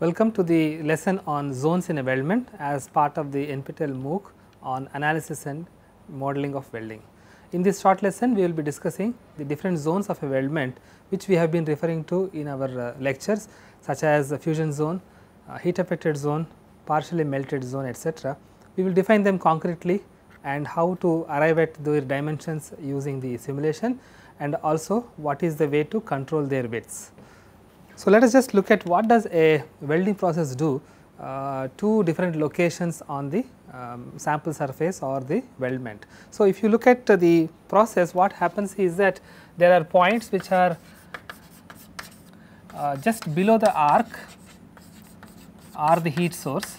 Welcome to the lesson on zones in a weldment as part of the NPTEL MOOC on analysis and modeling of welding. In this short lesson, we will be discussing the different zones of a weldment which we have been referring to in our lectures, such as the fusion zone, heat affected zone, partially melted zone, etc. We will define them concretely and how to arrive at their dimensions using the simulation, and also what is the way to control their widths. So, let us just look at what does a welding process do to different locations on the sample surface or the weldment. So, if you look at the process, what happens is that there are points which are just below the arc or the heat source.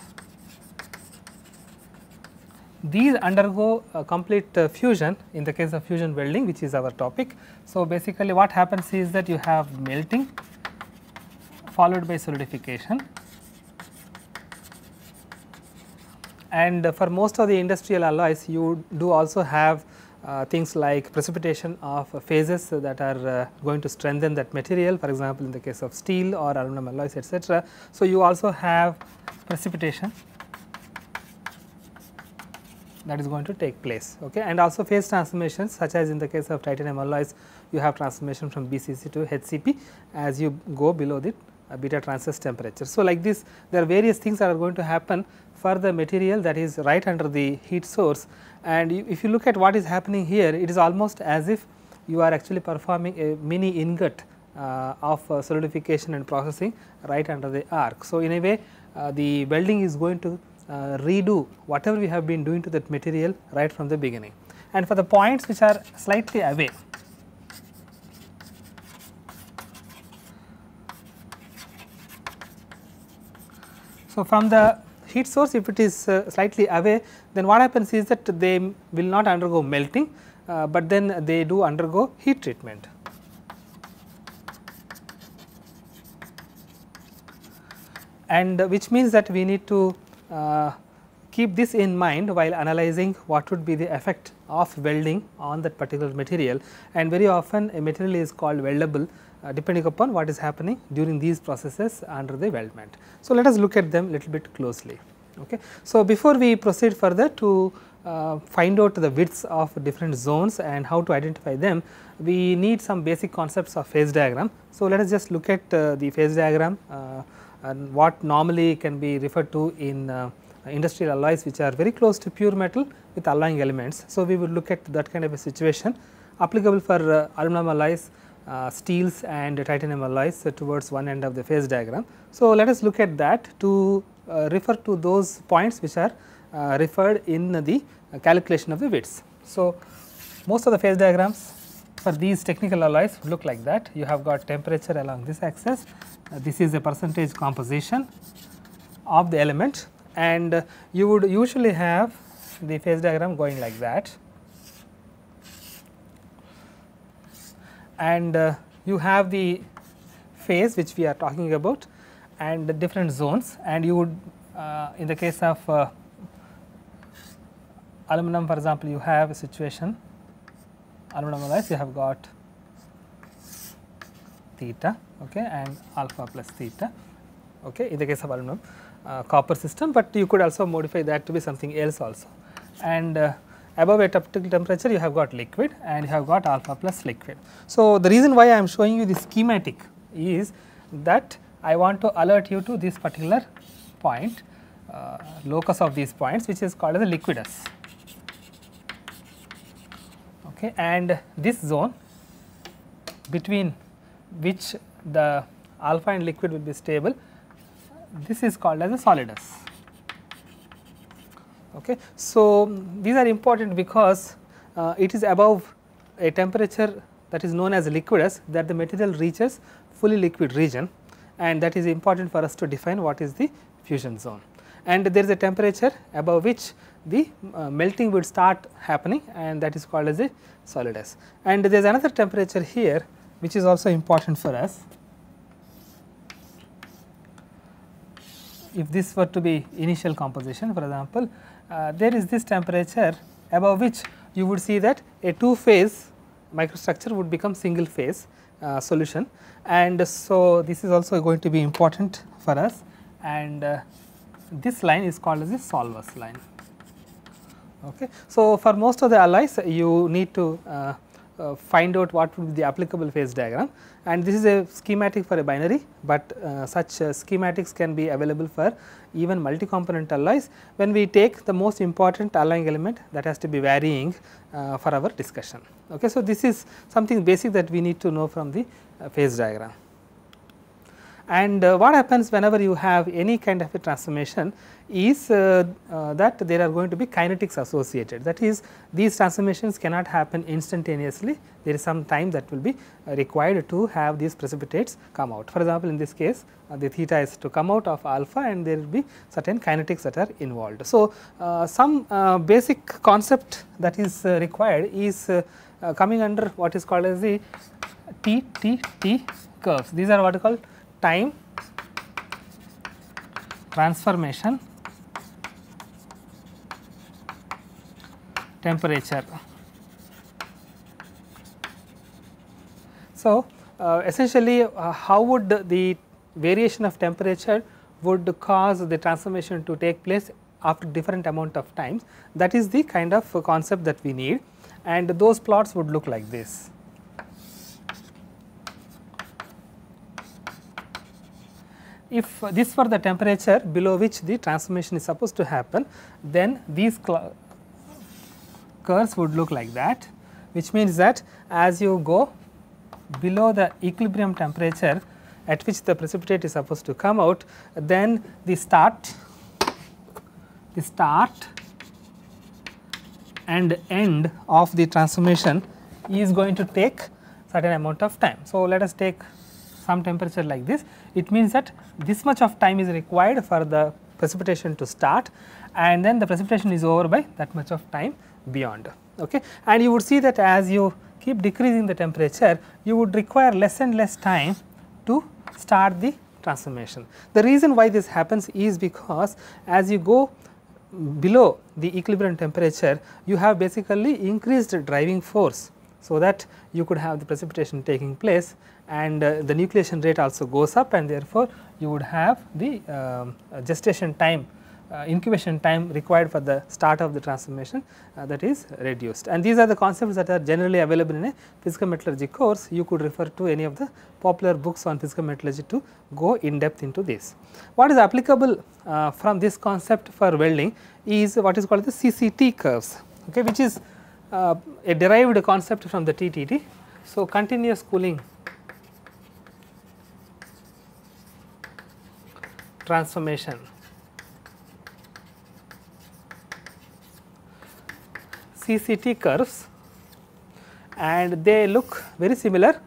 These undergo a complete fusion in the case of fusion welding, which is our topic. So, basically what happens is that you have melting followed by solidification, and for most of the industrial alloys you do also have things like precipitation of phases that are going to strengthen that material, for example, in the case of steel or aluminum alloys, etc. So, you also have precipitation that is going to take place, okay. And also phase transformations, such as in the case of titanium alloys, you have transformation from BCC to HCP as you go below the beta transverse temperature. So, like this there are various things that are going to happen for the material that is right under the heat source, and if you look at what is happening here, it is almost as if you are actually performing a mini ingot of solidification and processing right under the arc. So, in a way the welding is going to redo whatever we have been doing to that material right from the beginning. And for the points which are slightly away, so from the heat source, if it is slightly away, then what happens is that they will not undergo melting, but then they do undergo heat treatment. And which means that we need to keep this in mind while analyzing what would be the effect of welding on that particular material, and very often a material is called weldable depending upon what is happening during these processes under the weldment. So, let us look at them little bit closely. Okay. So, before we proceed further to find out the widths of different zones and how to identify them, we need some basic concepts of phase diagram. So, let us just look at the phase diagram and what normally can be referred to in industrial alloys which are very close to pure metal with alloying elements. So, we would look at that kind of a situation applicable for aluminum alloys, steels and titanium alloys towards one end of the phase diagram. So, let us look at that to refer to those points which are referred in the calculation of the widths. So, most of the phase diagrams for these technical alloys look like that. You have got temperature along this axis, this is a percentage composition of the element, and you would usually have the phase diagram going like that. And you have the phase which we are talking about and the different zones, and you would in the case of aluminum, for example, you have a situation aluminum alloys, you have got theta, okay, and alpha plus theta, okay, in the case of aluminum. Copper system, but you could also modify that to be something else also. And above a particular temperature you have got liquid and you have got alpha plus liquid. So, the reason why I am showing you this schematic is that I want to alert you to this particular point, locus of these points, which is called as the liquidus, okay, and this zone between which the alpha and liquid will be stable, this is called as a solidus. Okay. So, these are important because it is above a temperature that is known as liquidus that the material reaches fully liquid region, and that is important for us to define what is the fusion zone. And there is a temperature above which the melting would start happening, and that is called as a solidus. And there is another temperature here which is also important for us. If this were to be initial composition, for example, there is this temperature above which you would see that a two phase microstructure would become single phase solution, and so this is also going to be important for us. and this line is called as the solvers line. Okay. So, for most of the alloys you need to find out what would be the applicable phase diagram, and this is a schematic for a binary, but such schematics can be available for even multi-component alloys when we take the most important alloying element that has to be varying for our discussion. Okay. So, this is something basic that we need to know from the phase diagram. And what happens whenever you have any kind of a transformation is that there are going to be kinetics associated, that is these transformations cannot happen instantaneously, there is some time that will be required to have these precipitates come out. For example, in this case the theta is to come out of alpha and there will be certain kinetics that are involved. So, some basic concept that is required is coming under what is called as the TTT curves. These are what are called time transformation temperature. So, essentially how would the variation of temperature would cause the transformation to take place after different amount of times, that is the kind of concept that we need, and those plots would look like this. If this were the temperature below which the transformation is supposed to happen, then these curves would look like that, which means that as you go below the equilibrium temperature at which the precipitate is supposed to come out, then the start and end of the transformation is going to take certain amount of time. So, let us take some temperature like this. It means that this much of time is required for the precipitation to start, and then the precipitation is over by that much of time beyond. Okay. And you would see that as you keep decreasing the temperature, you would require less and less time to start the transformation. The reason why this happens is because as you go below the equilibrium temperature, you have basically increased driving force, so that you could have the precipitation taking place, and the nucleation rate also goes up, and therefore, you would have the gestation time, incubation time required for the start of the transformation that is reduced. And these are the concepts that are generally available in a physical metallurgy course. You could refer to any of the popular books on physical metallurgy to go in depth into this. What is applicable from this concept for welding is what is called the CCT curves, okay, which is a derived concept from the TTT. So, continuous cooling transformation, CCT curves, and they look very similar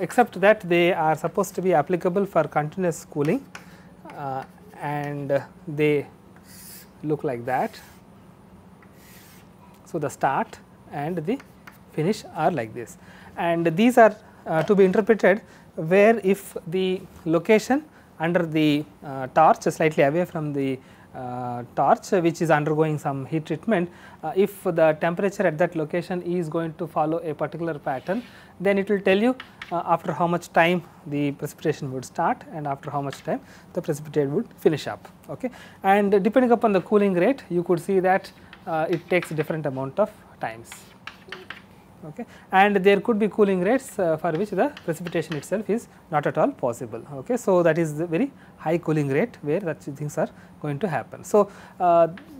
except that they are supposed to be applicable for continuous cooling, and they look like that. So, the start and the finish are like this, and these are to be interpreted where if the location under the torch slightly away from the torch which is undergoing some heat treatment, if the temperature at that location is going to follow a particular pattern, then it will tell you after how much time the precipitation would start and after how much time the precipitate would finish up. Okay. And depending upon the cooling rate, you could see that it takes different amount of times. Okay. And there could be cooling rates for which the precipitation itself is not at all possible. Okay. So, that is the very high cooling rate where such things are going to happen. So,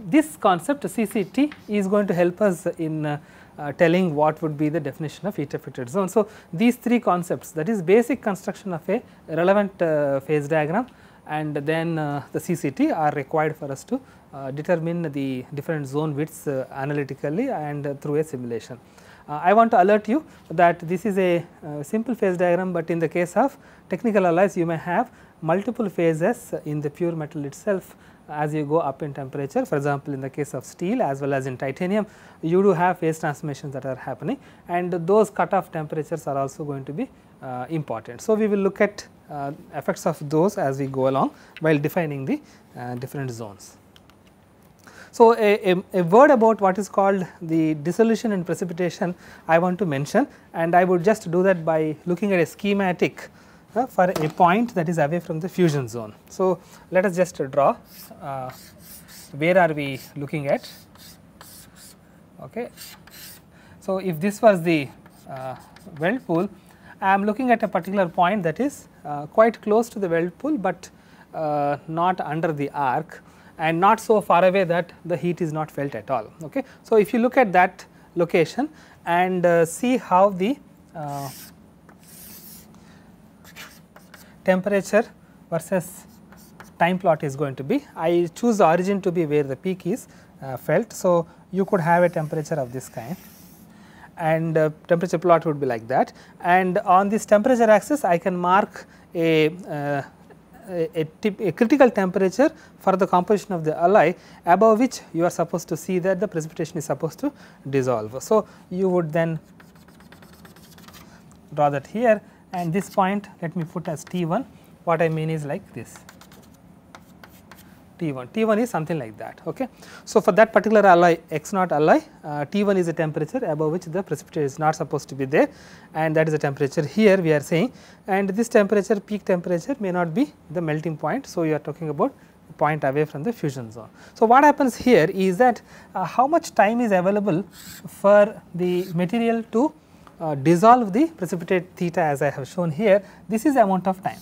this concept CCT is going to help us in telling what would be the definition of heat affected zone. So, these three concepts, that is basic construction of a relevant phase diagram, and then the CCT are required for us to determine the different zone widths analytically and through a simulation. I want to alert you that this is a simple phase diagram, but in the case of technical alloys you may have multiple phases in the pure metal itself as you go up in temperature. For example, in the case of steel as well as in titanium, you do have phase transformations that are happening, and those cutoff temperatures are also going to be important. So, we will look at effects of those as we go along while defining the different zones. So, a word about what is called the dissolution and precipitation I want to mention, and I would just do that by looking at a schematic for a point that is away from the fusion zone. So, let us just draw where are we looking at. Okay. So, if this was the weld pool, I am looking at a particular point that is quite close to the weld pool, but not under the arc and not so far away that the heat is not felt at all. Okay. So, if you look at that location and see how the temperature versus time plot is going to be. I choose the origin to be where the peak is felt. So, you could have a temperature of this kind and temperature plot would be like that, and on this temperature axis I can mark a critical temperature for the composition of the alloy above which you are supposed to see that the precipitation is supposed to dissolve. So, you would then draw that here, and this point let me put as T1. What I mean is like this, T1 is something like that. Okay. So, for that particular alloy, X naught alloy, T1 is a temperature above which the precipitation is not supposed to be there, and that is the temperature here we are saying, and this temperature, peak temperature, may not be the melting point. So, you are talking about a point away from the fusion zone. So, what happens here is that how much time is available for the material to dissolve the precipitate theta, as I have shown here. This is the amount of time.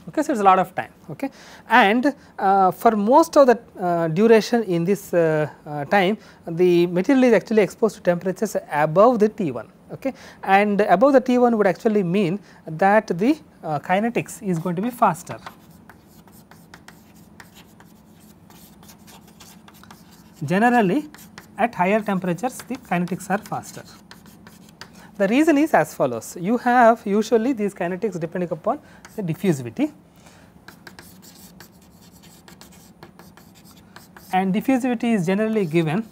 Okay, so, it is a lot of time, okay. And for most of the duration in this time, the material is actually exposed to temperatures above the T1, okay, and above the T1 would actually mean that the kinetics is going to be faster. Generally, at higher temperatures the kinetics are faster. The reason is as follows: you have usually these kinetics depending upon the diffusivity, and diffusivity is generally given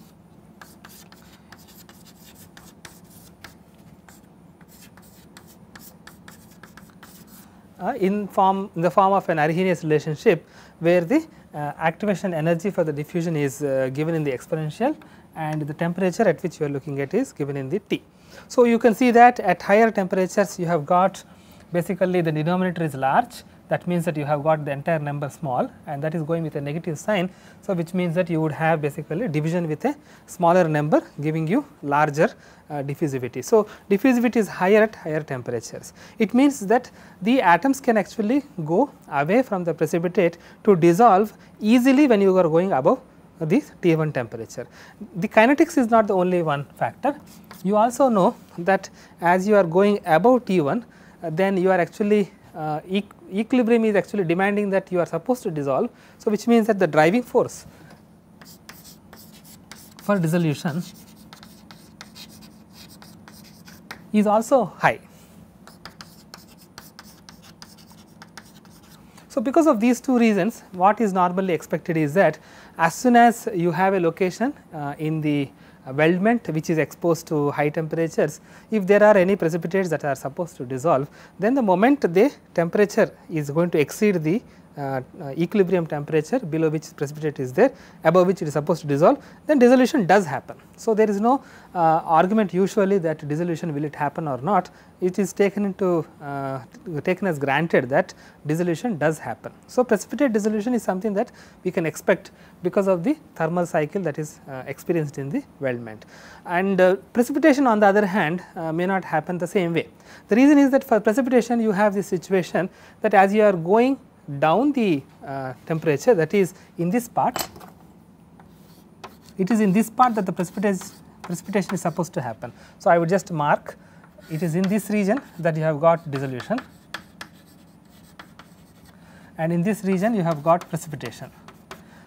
in the form of an Arrhenius relationship, where the activation energy for the diffusion is given in the exponential and the temperature at which you are looking at is given in the T. So, you can see that at higher temperatures you have got basically the denominator is large, that means that you have got the entire number small, and that is going with a negative sign. So, which means that you would have basically division with a smaller number giving you larger diffusivity. So, diffusivity is higher at higher temperatures. It means that the atoms can actually go away from the precipitate to dissolve easily when you are going above this T1 temperature. The kinetics is not the only one factor. You also know that as you are going above T1, then you are actually equilibrium is actually demanding that you are supposed to dissolve. So, which means that the driving force for dissolution is also high. So, because of these two reasons, what is normally expected is that as soon as you have a location in the weldment which is exposed to high temperatures, if there are any precipitates that are supposed to dissolve, then the moment the temperature is going to exceed the equilibrium temperature below which precipitate is there, above which it is supposed to dissolve, then dissolution does happen. So, there is no argument usually that dissolution will it happen or not. It is taken into taken as granted that dissolution does happen. So, precipitate dissolution is something that we can expect because of the thermal cycle that is experienced in the weldment, and precipitation on the other hand may not happen the same way. The reason is that for precipitation you have this situation that as you are going down the temperature, that is in this part, it is in this part that the precipitation is supposed to happen. So, I would just mark it is in this region that you have got dissolution, and in this region you have got precipitation.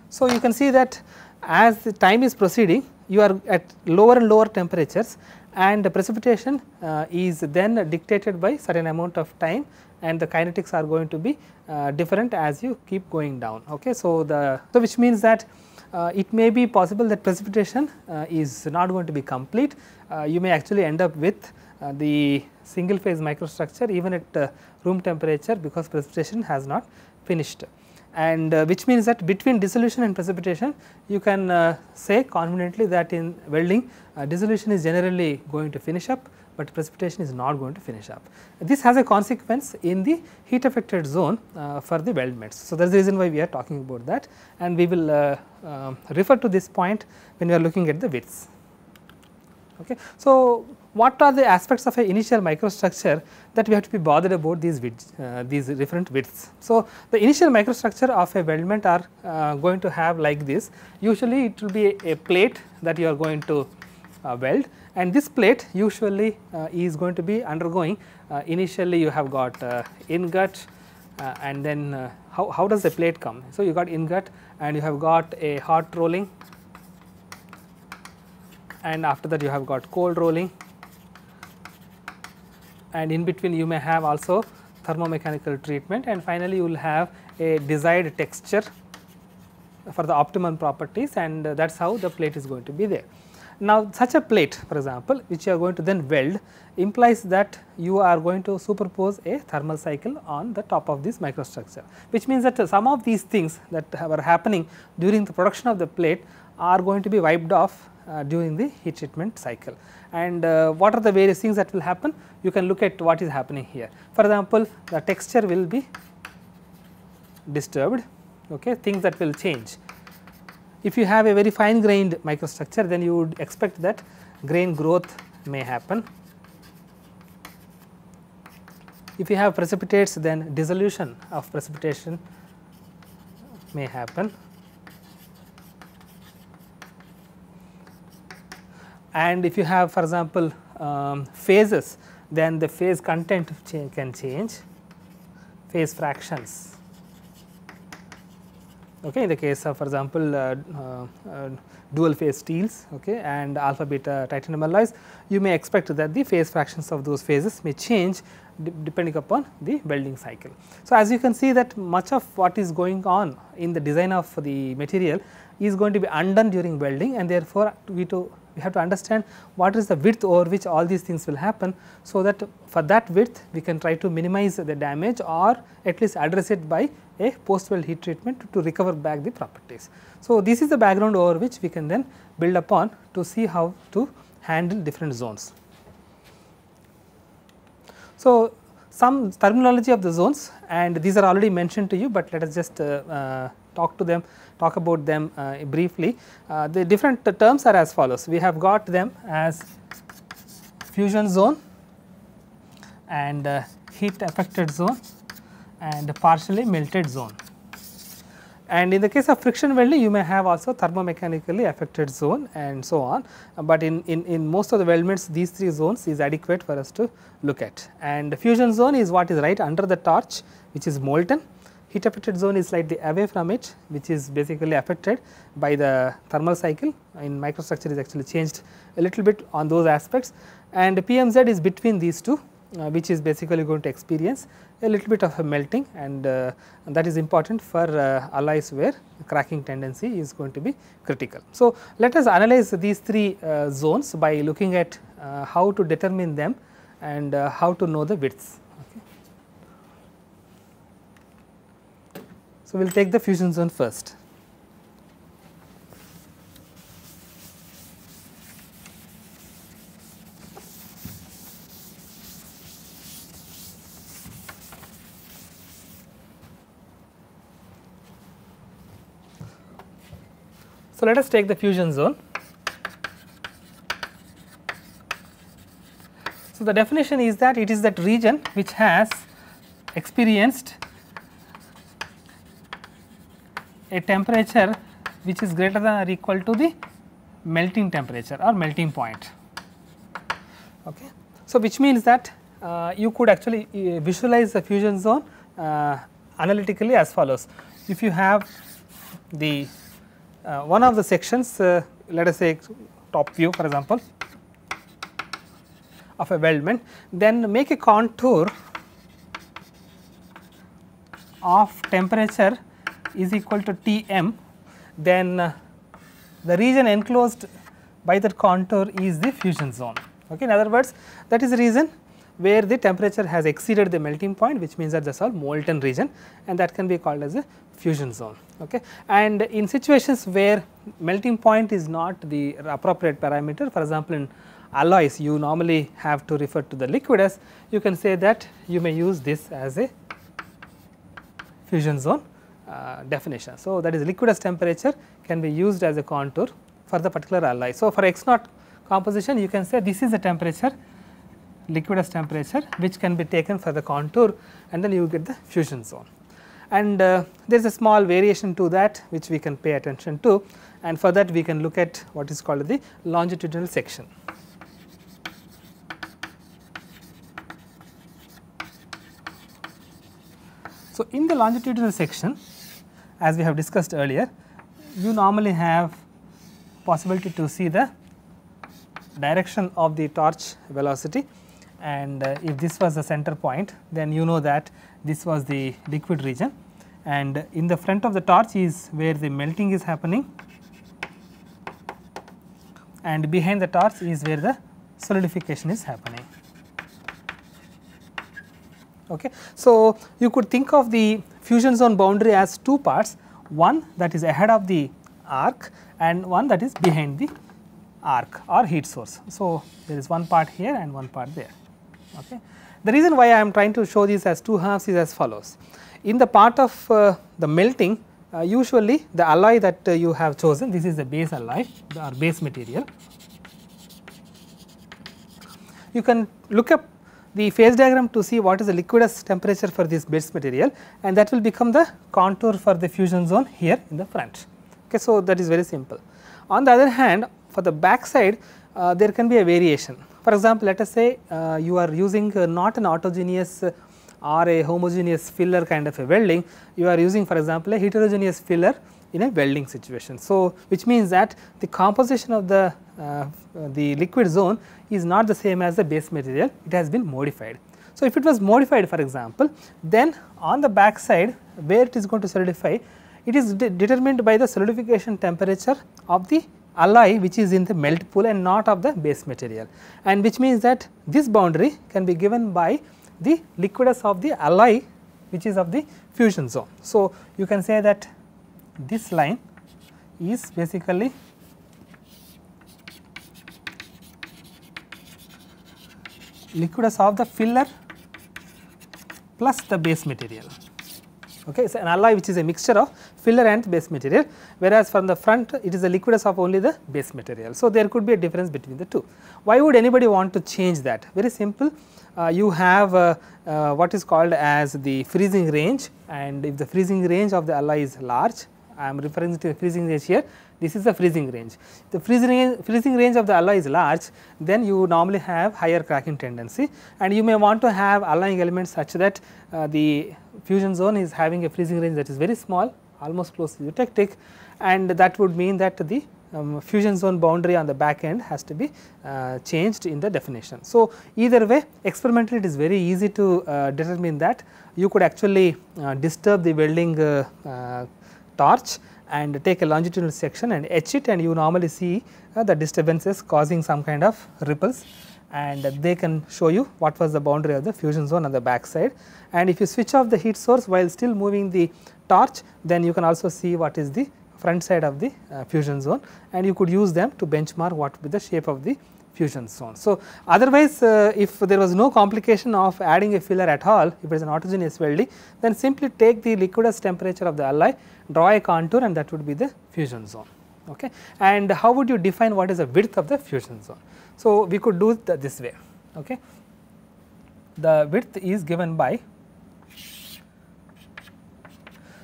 So, you can see that as the time is proceeding, you are at lower and lower temperatures, and the precipitation is then dictated by certain amount of time, and the kinetics are going to be different as you keep going down. Okay. So, which means that it may be possible that precipitation is not going to be complete. You may actually end up with the single phase microstructure even at room temperature, because precipitation has not finished, and which means that between dissolution and precipitation you can say confidently that in welding dissolution is generally going to finish up, but precipitation is not going to finish up. This has a consequence in the heat affected zone for the weldments. So, that is the reason why we are talking about that, and we will refer to this point when we are looking at the widths. Okay. So, what are the aspects of an initial microstructure that we have to be bothered about these different widths. So, the initial microstructure of a weldment are going to have like this. Usually it will be a plate that you are going to weld, and this plate usually is going to be undergoing initially you have got ingot, and then how does the plate come. So, you got ingot and you have got a hot rolling, and after that you have got cold rolling, and in between you may have also thermomechanical treatment, and finally you will have a desired texture for the optimum properties, and that is how the plate is going to be there. Now, such a plate, for example, which you are going to then weld, implies that you are going to superpose a thermal cycle on the top of this microstructure, which means that some of these things that were happening during the production of the plate are going to be wiped off during the heat treatment cycle. And what are the various things that will happen? You can look at what is happening here. For example, the texture will be disturbed, okay, things that will change. If you have a very fine grained microstructure, then you would expect that grain growth may happen. If you have precipitates, then dissolution of precipitation may happen. And if you have, for example, phases, then the phase content can change, phase fractions. Okay, in the case of, for example, dual phase steels, okay, and alpha beta titanium alloys, you may expect that the phase fractions of those phases may change depending upon the welding cycle. So, as you can see that much of what is going on in the design of the material is going to be undone during welding, and therefore, we have to understand what is the width over which all these things will happen, so that for that width we can try to minimize the damage or at least address it by a post weld heat treatment to recover back the properties. So, this is the background over which we can then build upon to see how to handle different zones. So, some terminology of the zones, and these are already mentioned to you, but let us just talk about them briefly. The different terms are as follows. We have got them as fusion zone and heat affected zone and partially melted zone. And in the case of friction welding, you may have also thermomechanically affected zone and so on, but in most of the weldments these three zones is adequate for us to look at. And fusion zone is what is right under the torch, which is molten. Heat affected zone is slightly away from it, which is basically affected by the thermal cycle. In microstructure is actually changed a little bit on those aspects, and PMZ is between these two, which is basically going to experience a little bit of a melting, and that is important for alloys where the cracking tendency is going to be critical. So, let us analyze these three zones by looking at how to determine them and how to know the widths. Okay. So, we will take the fusion zone first. So, let us take the fusion zone. So, the definition is that it is that region which has experienced a temperature which is greater than or equal to the melting temperature or melting point. Okay. So, which means that you could actually visualize the fusion zone analytically as follows. If you have the one of the sections, let us say top view for example of a weldment, then make a contour of temperature is equal to Tm, then the region enclosed by that contour is the fusion zone. Okay. In other words, that is the region where the temperature has exceeded the melting point, which means that that is all molten region, and that can be called as a fusion zone. Okay. And in situations where melting point is not the appropriate parameter, for example, in alloys you normally have to refer to the liquid as, you can say that you may use this as a fusion zone definition. So, that is liquidus temperature can be used as a contour for the particular alloy. So, for X naught composition you can say this is the temperature, liquidus temperature, which can be taken for the contour, and then you get the fusion zone. And there is a small variation to that which we can pay attention to, and for that we can look at what is called the longitudinal section. So, in the longitudinal section, as we have discussed earlier, you normally have possibility to see the direction of the torch velocity, and if this was the center point, then you know that this was the liquid region, and in the front of the torch is where the melting is happening, and behind the torch is where the solidification is happening. Okay. So, you could think of the fusion zone boundary as two parts, one that is ahead of the arc and one that is behind the arc or heat source. So, there is one part here and one part there. Okay. The reason why I am trying to show this as two halves is as follows. In the part of the melting, usually the alloy that you have chosen, this is the base alloy or base material. You can look up the phase diagram to see what is the liquidus temperature for this base material, and that will become the contour for the fusion zone here in the front. Okay, so, that is very simple. On the other hand, for the back side there can be a variation. For example, let us say you are using not an autogeneous or a homogeneous filler kind of a welding, you are using for example a heterogeneous filler in a welding situation. So, which means that the composition of the liquid zone is not the same as the base material, it has been modified. So, if it was modified for example, then on the back side where it is going to solidify, it is determined by the solidification temperature of the alloy which is in the melt pool and not of the base material, and which means that this boundary can be given by the liquidus of the alloy which is of the fusion zone. So, you can say that this line is basically liquidus of the filler plus the base material. Okay, it is an alloy which is a mixture of filler and base material, whereas from the front it is a liquidus of only the base material. So, there could be a difference between the two. Why would anybody want to change that? Very simple, you have what is called as the freezing range, and if the freezing range of the alloy is large, I am referring to the freezing range here, this is the freezing range. The freezing range of the alloy is large, then you normally have higher cracking tendency, and you may want to have alloying elements such that the fusion zone is having a freezing range that is very small, almost close to eutectic, and that would mean that the fusion zone boundary on the back end has to be changed in the definition. So, either way experimentally it is very easy to determine that. You could actually disturb the welding torch and take a longitudinal section and etch it, and you normally see the disturbances causing some kind of ripples, and they can show you what was the boundary of the fusion zone on the back side. And if you switch off the heat source while still moving the torch, then you can also see what is the front side of the fusion zone, and you could use them to benchmark what would be the shape of the fusion zone. So, otherwise if there was no complication of adding a filler at all, if it is an autogeneous welding, then simply take the liquidus temperature of the alloy, draw a contour, and that would be the fusion zone. Okay. And how would you define what is the width of the fusion zone? So, we could do it this way. Okay. The width is given by,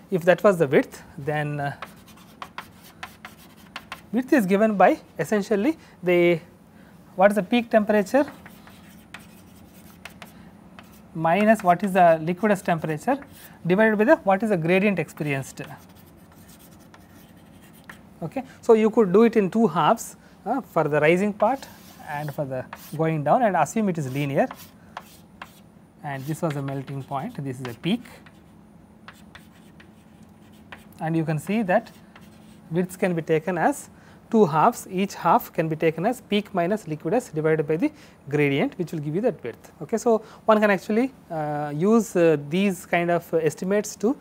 if that was the width, then width is given by essentially the what is the peak temperature minus what is the liquidus temperature divided by the what is the gradient experienced. Okay. So, you could do it in two halves for the rising part and for the going down, and assume it is linear, and this was a melting point, this is a peak, and you can see that widths can be taken as two halves, each half can be taken as peak minus liquidus divided by the gradient, which will give you that width. Okay. So, one can actually use these kind of estimates to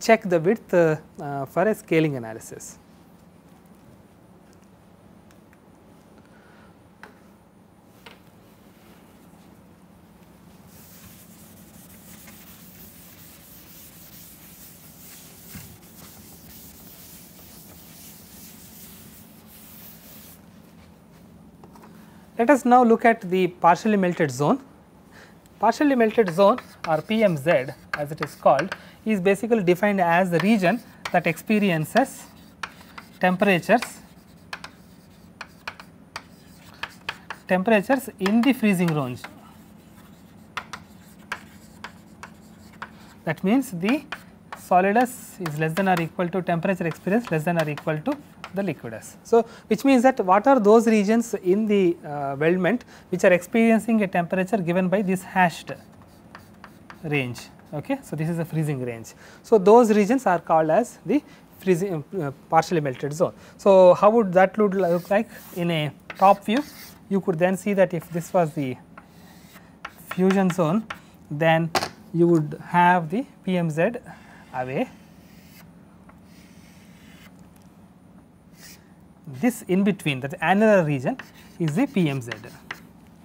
check the width for a scaling analysis. Let us now look at the partially melted zone. Partially melted zone, or PMZ as it is called, is basically defined as the region that experiences temperatures in the freezing range. That means the solidus is less than or equal to temperature experience less than or equal to the liquidus. So, which means that what are those regions in the weldment which are experiencing a temperature given by this hashed range. Okay. So, this is the freezing range. So, those regions are called as the freezing partially melted zone. So, how would that look like in a top view? You could then see that if this was the fusion zone, then you would have the PMZ away. This in between, that annular region is the PMZ.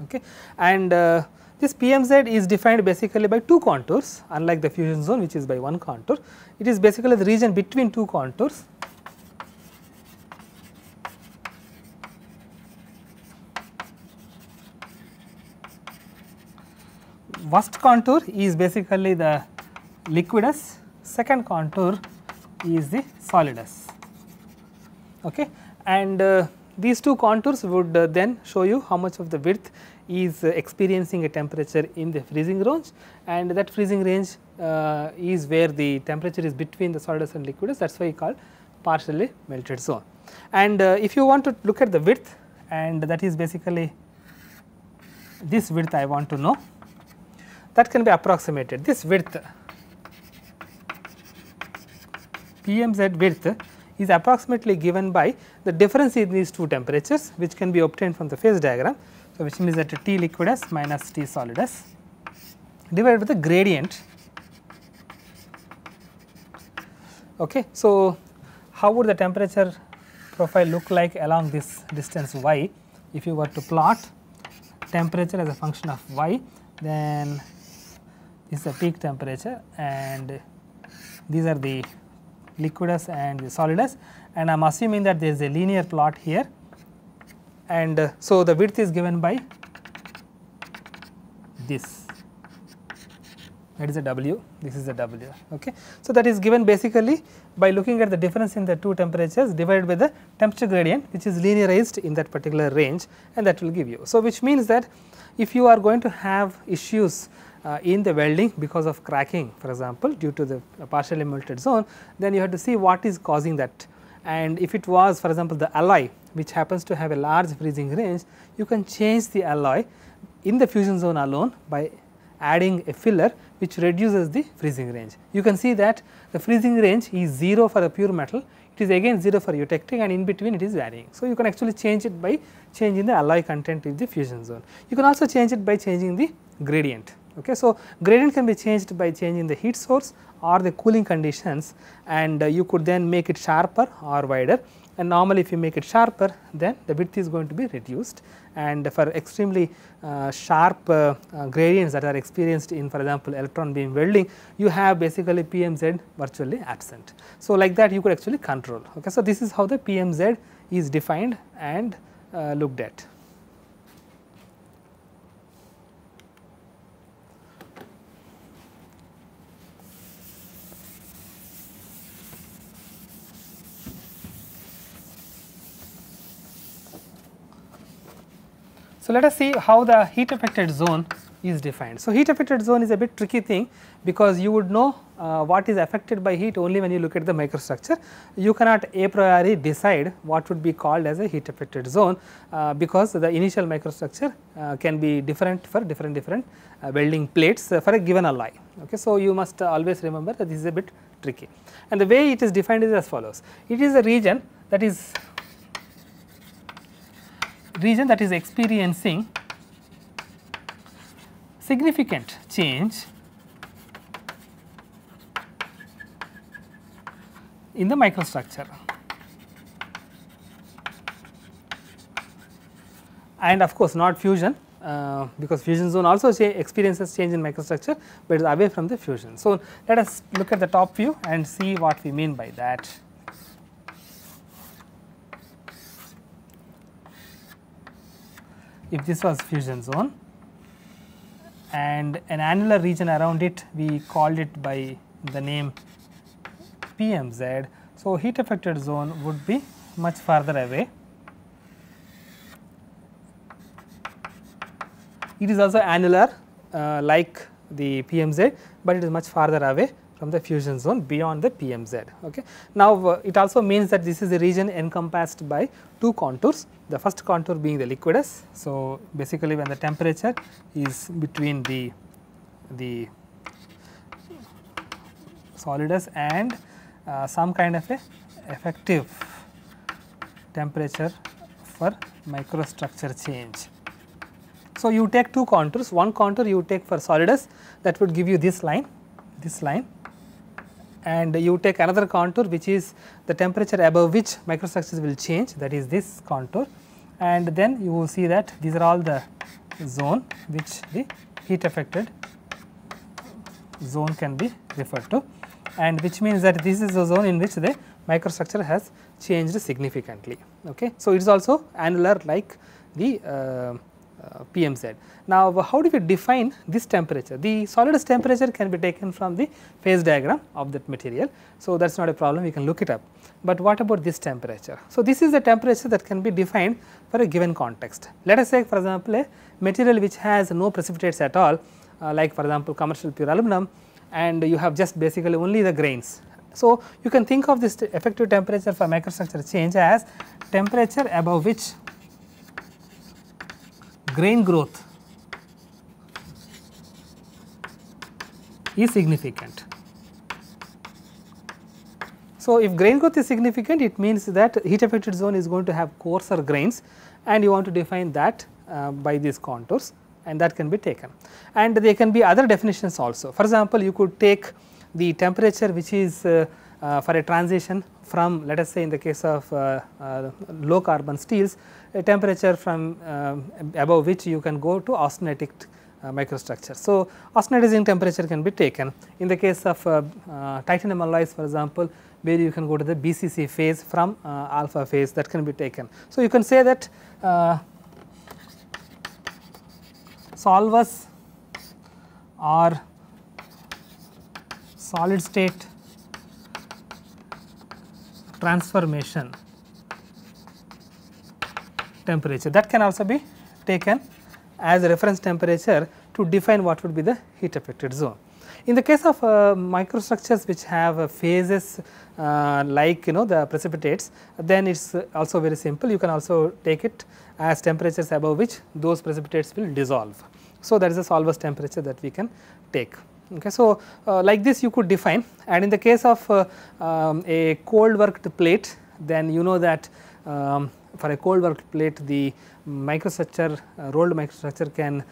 Okay. And this PMZ is defined basically by two contours, unlike the fusion zone which is by one contour. It is basically the region between two contours. First contour is basically the liquidus, second contour is the solidus. Okay. And these two contours would then show you how much of the width is experiencing a temperature in the freezing range, and that freezing range is where the temperature is between the solidus and liquidus. That is why we call partially melted zone. And if you want to look at the width, and that is basically this width I want to know, that can be approximated. This width, PMZ width, is approximately given by the difference in these two temperatures, which can be obtained from the phase diagram. So, which means that T liquidus minus T solidus divided by the gradient. Okay. So, how would the temperature profile look like along this distance y if you were to plot temperature as a function of y? Then this is the peak temperature, and these are the liquidus and the solidus, and I am assuming that there is a linear plot here, and so the width is given by this, that is a W, this is a W. Okay. So, that is given basically by looking at the difference in the two temperatures divided by the temperature gradient, which is linearized in that particular range, and that will give you. So, which means that if you are going to have issues in the welding because of cracking, for example, due to the partially melted zone, then you have to see what is causing that. And if it was, for example, the alloy which happens to have a large freezing range, you can change the alloy in the fusion zone alone by adding a filler which reduces the freezing range. You can see that the freezing range is 0 for the pure metal, it is again 0 for eutectic, and in between it is varying. So, you can actually change it by changing the alloy content in the fusion zone. You can also change it by changing the gradient. Okay. So, gradient can be changed by changing the heat source or the cooling conditions, and you could then make it sharper or wider, and normally if you make it sharper, then the width is going to be reduced, and for extremely sharp gradients that are experienced in, for example, electron beam welding, you have basically PMZ virtually absent. So, like that you could actually control. Okay. So, this is how the PMZ is defined and looked at. So, let us see how the heat affected zone is defined. So, heat affected zone is a bit tricky thing, because you would know what is affected by heat only when you look at the microstructure. You cannot a priori decide what would be called as a heat affected zone, because the initial microstructure can be different for different welding plates for a given alloy. Okay. So, you must always remember that this is a bit tricky, and the way it is defined is as follows. It is a region that is experiencing significant change in the microstructure, and of course not fusion, because fusion zone also experiences change in microstructure, but it is away from the fusion. So, let us look at the top view and see what we mean by that. if this was fusion zone and an annular region around it, we called it by the name PMZ. So, heat affected zone would be much farther away. It is also annular like the PMZ, but it is much farther away from the fusion zone beyond the PMZ. Okay. Now, it also means that this is a region encompassed by two contours, the first contour being the liquidus. So, basically when the temperature is between the solidus and some kind of a effective temperature for microstructure change. So, you take two contours, one contour you take for solidus, that would give you this line, and you take another contour which is the temperature above which microstructures will change, that is this contour, and then you will see that these are all the zone which the heat affected zone can be referred to, and which means that this is the zone in which the microstructure has changed significantly. Okay. So, it is also annular like the PMZ. Now, how do we define this temperature? The solidus temperature can be taken from the phase diagram of that material. So, that is not a problem, we can look it up. But what about this temperature? So, this is the temperature that can be defined for a given context. Let us say for example, a material which has no precipitates at all, like for example, commercial pure aluminum, and you have just basically only the grains. So, you can think of this effective temperature for microstructure change as temperature above which grain growth is significant. So, if grain growth is significant, it means that heat affected zone is going to have coarser grains, and you want to define that by these contours, and that can be taken. And there can be other definitions also. For example, you could take the temperature which is for a transition from, let us say in the case of low carbon steels, a temperature from above which you can go to austenitic microstructure. So, austenitizing temperature can be taken. In the case of titanium alloys for example, where you can go to the BCC phase from alpha phase, that can be taken. So, you can say that solvus or solid state transformation temperature, that can also be taken as a reference temperature to define what would be the heat affected zone. In the case of microstructures which have phases like the precipitates, then it is also very simple. You can also take it as temperatures above which those precipitates will dissolve. So, that is the solvus temperature that we can take. Okay. So, like this you could define, and in the case of a cold worked plate, then you know that for a cold worked plate the microstructure, rolled microstructure can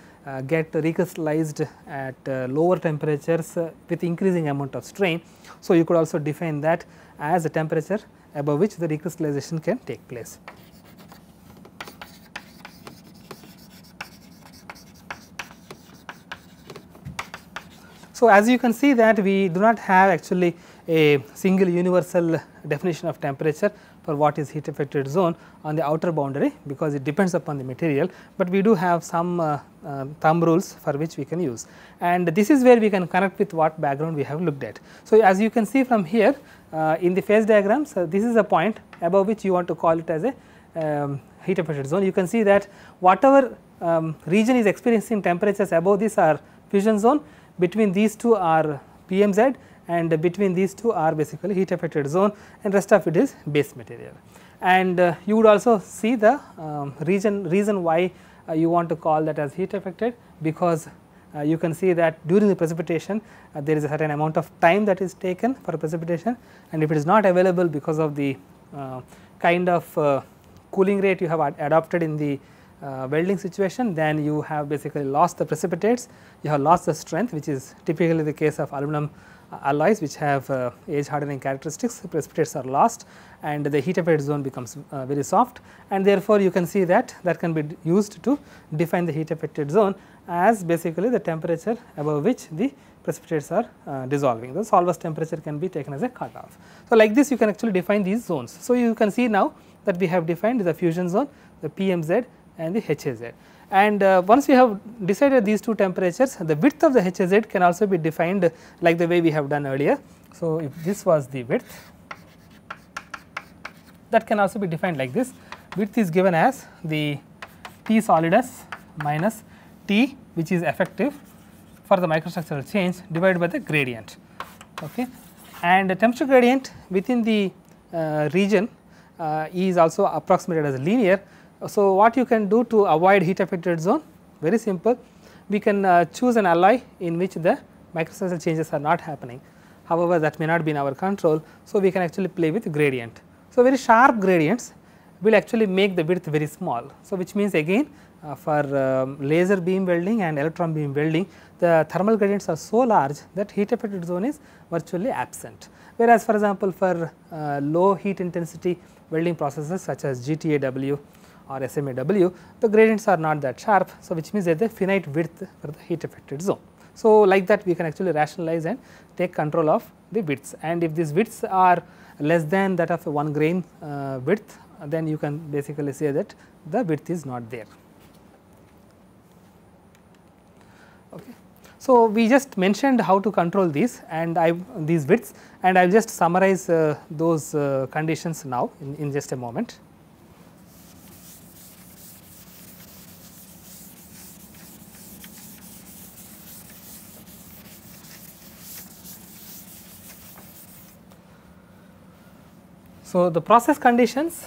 get recrystallized at lower temperatures with increasing amount of strain. So, you could also define that as a temperature above which the recrystallization can take place. So, as you can see that we do not have actually a single universal definition of temperature for what is heat affected zone on the outer boundary, because it depends upon the material, but we do have some thumb rules for which we can use, and this is where we can connect with what background we have looked at. So, as you can see from here in the phase diagrams, this is a point above which you want to call it as a heat affected zone. You can see that whatever region is experiencing temperatures above this are fusion zone, between these two are PMZ, and between these two are basically heat affected zone, and rest of it is base material. And you would also see the reason why you want to call that as heat affected, because you can see that during the precipitation there is a certain amount of time that is taken for precipitation, and if it is not available because of the kind of cooling rate you have adopted in the welding situation, then you have basically lost the precipitates, you have lost the strength, which is typically the case of aluminum alloys which have age hardening characteristics. The precipitates are lost and the heat affected zone becomes very soft, and therefore, you can see that can be used to define the heat affected zone as basically the temperature above which the precipitates are dissolving. The solvus temperature can be taken as a cutoff. So, like this you can actually define these zones. So, you can see now that we have defined the fusion zone, the PMZ and the HAZ, And once we have decided these two temperatures, the width of the HZ can also be defined like the way we have done earlier. So, if this was the width, that can also be defined like this. Width is given as the T solidus minus T, which is effective for the microstructural change, divided by the gradient. Okay. And the temperature gradient within the region is also approximated as linear. So, what you can do to avoid heat affected zone? Very simple, we can choose an alloy in which the microstructural changes are not happening. However, that may not be in our control. So, we can actually play with gradient. So, very sharp gradients will actually make the width very small. So, which means again for laser beam welding and electron beam welding, the thermal gradients are so large that heat affected zone is virtually absent. Whereas, for example, for low heat intensity welding processes such as GTAW or SMAW, the gradients are not that sharp. So, which means there is a finite width for the heat affected zone. So, like that we can actually rationalize and take control of the widths, and if these widths are less than that of a 1 grain width, then you can basically say that the width is not there. Okay. So, we just mentioned how to control these and these widths, and I will just summarize those conditions now in just a moment. So, the process conditions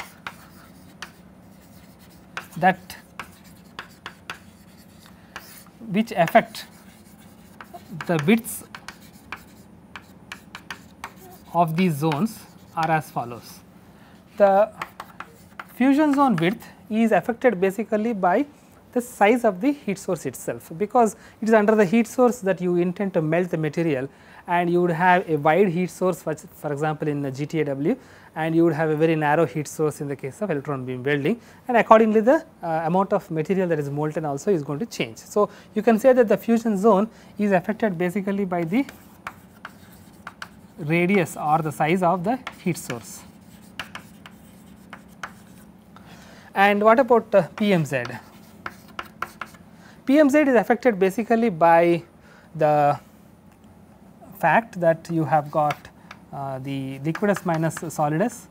that which affect the widths of these zones are as follows. The fusion zone width is affected basically by the size of the heat source itself, because it is under the heat source that you intend to melt the material, and you would have a wide heat source for example in the GTAW, and you would have a very narrow heat source in the case of electron beam welding, and accordingly the amount of material that is molten also is going to change. So, you can say that the fusion zone is affected basically by the radius or the size of the heat source. And what about PMZ? PMZ is affected basically by the fact that you have got the liquidus minus solidus.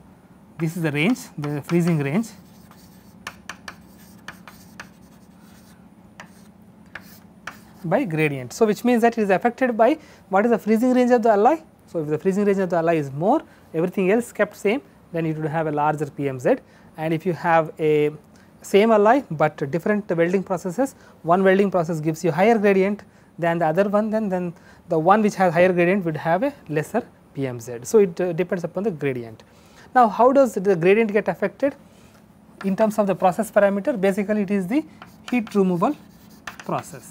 This is the range, the freezing range, by gradient. So, which means that it is affected by what is the freezing range of the alloy. So, if the freezing range of the alloy is more, everything else kept same, then it would have a larger PMZ. And if you have a same alloy but different welding processes, one welding process gives you higher gradient than the other one, then the one which has higher gradient would have a lesser PMZ. So, it depends upon the gradient. Now, how does the gradient get affected in terms of the process parameter? Basically, it is the heat removal process.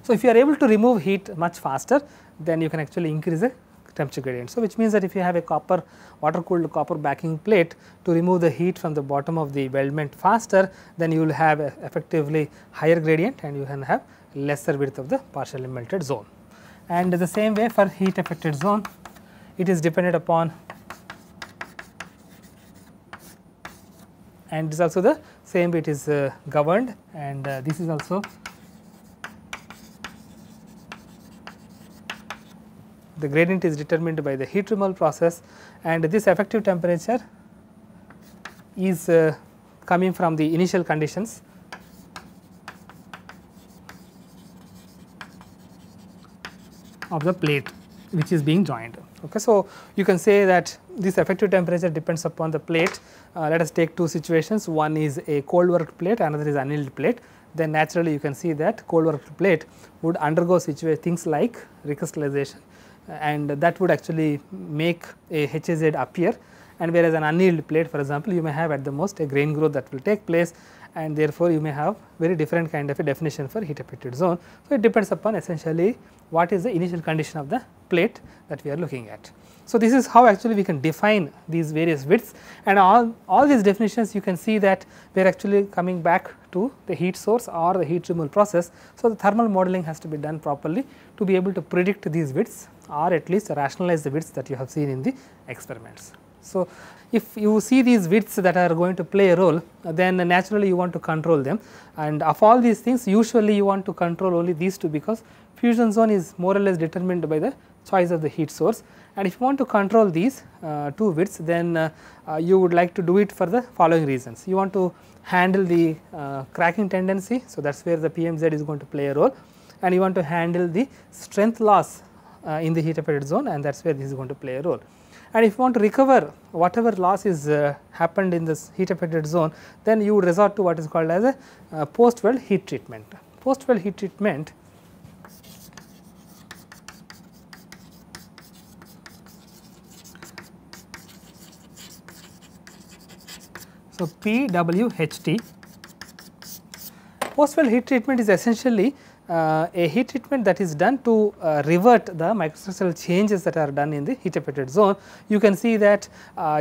So, if you are able to remove heat much faster, then you can actually increase the temperature gradient. So, which means that if you have a copper water cooled copper backing plate to remove the heat from the bottom of the weldment faster, then you will have effectively higher gradient and you can have lesser width of the partially melted zone. And the same way for heat affected zone, it is dependent upon, and this is also the same way it is governed, and this is also the gradient is determined by the heat removal process, and this effective temperature is coming from the initial conditions of the plate which is being joined. Okay. So, you can say that this effective temperature depends upon the plate. Let us take two situations, one is a cold worked plate, another is annealed plate. Then naturally you can see that cold worked plate would undergo things like recrystallization, and that would actually make a HZ appear, and whereas an annealed plate, for example, you may have at the most a grain growth that will take place, and therefore you may have very different kind of a definition for heat affected zone. So, it depends upon essentially what is the initial condition of the plate that we are looking at. So, this is how actually we can define these various widths, and all these definitions you can see that we are actually coming back to the heat source or the heat removal process. So, the thermal modeling has to be done properly to be able to predict these widths or at least rationalize the widths that you have seen in the experiments. So, if you see these widths that are going to play a role, then naturally you want to control them, and of all these things usually you want to control only these two, because fusion zone is more or less determined by the choice of the heat source. And if you want to control these two widths, then you would like to do it for the following reasons. You want to handle the cracking tendency, so that is where the PMZ is going to play a role, and you want to handle the strength loss in the heat affected zone, and that is where this is going to play a role. And if you want to recover whatever loss is happened in this heat affected zone, then you would resort to what is called as a post weld heat treatment. Post weld heat treatment so PWHT. Post weld heat treatment is essentially a heat treatment that is done to revert the microstructural changes that are done in the heat affected zone. You can see that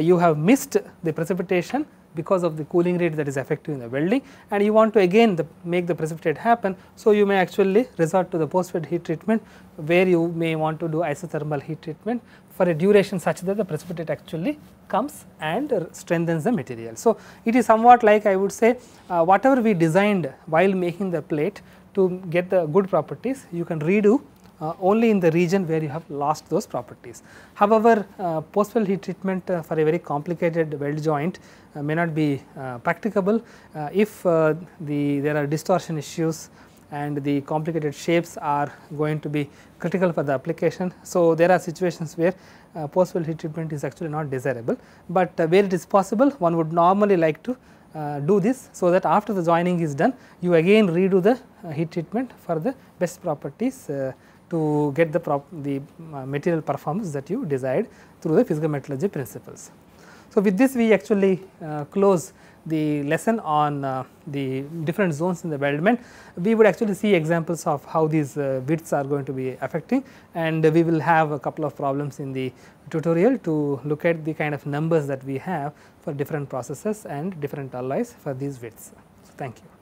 you have missed the precipitation because of the cooling rate that is effective in the welding, and you want to again make the precipitate happen. So, you may actually resort to the post weld heat treatment, where you may want to do isothermal heat treatment for a duration such that the precipitate actually comes and strengthens the material. So, it is somewhat like, I would say, whatever we designed while making the plate to get the good properties, you can redo only in the region where you have lost those properties. However, post weld heat treatment for a very complicated weld joint may not be practicable if there are distortion issues and the complicated shapes are going to be critical for the application. So, there are situations where post weld heat treatment is actually not desirable, but where it is possible, one would normally like to do this, so that after the joining is done, you again redo the heat treatment for the best properties to get the material performance that you desired through the physical metallurgy principles. So, with this we actually close the lesson on the different zones in the weldment. We would actually see examples of how these widths are going to be affecting, and we will have a couple of problems in the tutorial to look at the kind of numbers that we have for different processes and different alloys for these widths. So, thank you.